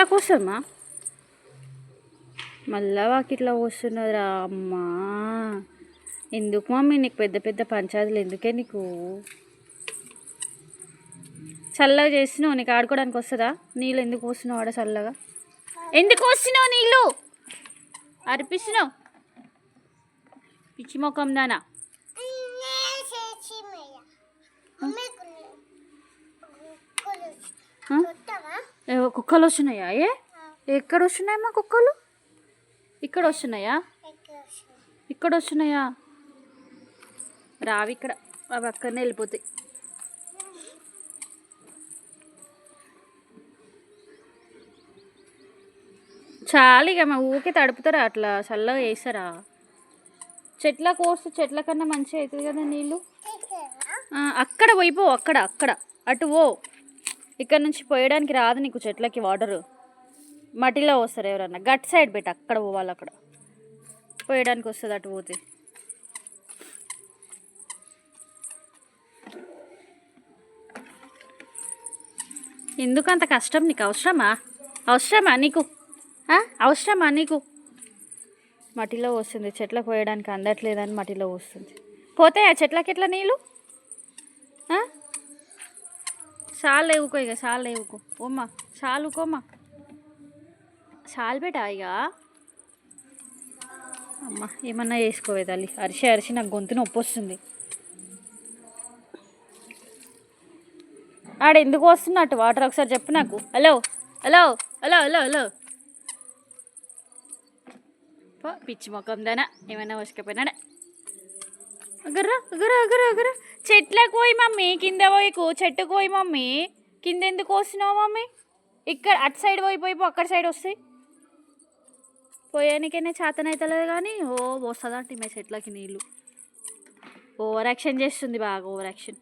చెట్లకు వస్తుందమ్మా, మళ్ళా వాకిట్లా వస్తున్నదిరా అమ్మా. ఎందుకు మమ్మీ నీకు పెద్ద పెద్ద పంచాయతీలు ఎందుకే నీకు? చల్లగా చేస్తున్నావు, నీకు ఆడుకోవడానికి వస్తుందా? నీళ్ళు ఎందుకు వస్తున్నావు ఆడ చల్లగా? ఎందుకు వస్తున్నావు నీళ్ళు? అర్పిస్తున్నావు పిచ్చి మొక్కం దానా. కుక్కలు వస్తున్నాయా? ఎక్కడ వస్తున్నాయమ్మా కుక్కలు? ఇక్కడ వస్తున్నాయా? ఇక్కడ వస్తున్నాయా? రావి ఇక్కడ, అవి అక్కడనే వెళ్ళిపోతాయి. చాలు ఇక మా ఊరికే తడుపుతారా అట్లా చల్లగా వేస్తారా? చెట్లకు వస్తే చెట్ల కన్నా మంచిగా అవుతుంది కదా నీళ్ళు. అక్కడ పోయిపో, అక్కడ అక్కడ అటు పో. ఇక్కడ నుంచి పోయడానికి రాదు నీకు చెట్లకి వాటరు. మట్టిలో వస్తారు ఎవరన్నా, గట్ సైడ్ పెట్టి అక్కడ పోవాలి, అక్కడ పోయడానికి వస్తుంది అటు పోతే. ఎందుకంత కష్టం నీకు? అవసరమా? అవసరమా నీకు? అవసరమా నీకు? మట్టిలో వస్తుంది, చెట్లకు పోయడానికి అందట్లేదని మట్టిలో వస్తుంది. పోతాయి ఆ చెట్లకి ఎట్లా నీళ్ళు? చాలు లేవుకో ఇక, చాలు లేవుకో ఓమ్మా, చాలుకోమ్మా, చాలు బేటా ఇక. అమ్మ ఏమన్నా చేసుకోవే తల్లి, అరిసి అరిసి నాకు గొంతు నొప్పి వస్తుంది. ఆడ ఎందుకు వస్తున్నట్టు వాటర్ ఒకసారి చెప్పు నాకు. Hello hello hello hello hello పిచ్చి మొక్కం దానా, ఏమైనా వసుకపోయినాడా? అగర్రా అగరా అగరా అగరా. చెట్లకు పోయి మమ్మీ, కింద పోయికు. చెట్టుకు పోయి మమ్మీ, కింద ఎందుకు వస్తున్నావు మమ్మీ? ఇక్కడ అటు సైడ్ పోయిపో, అక్కడ సైడ్ వస్తాయి. పోయానికైనా చేతనైతలేదు కానీ వస్తుందంటే మే చెట్లకి నీళ్ళు. ఓవర్ యాక్షన్ చేస్తుంది, బాగా ఓవర్ యాక్షన్.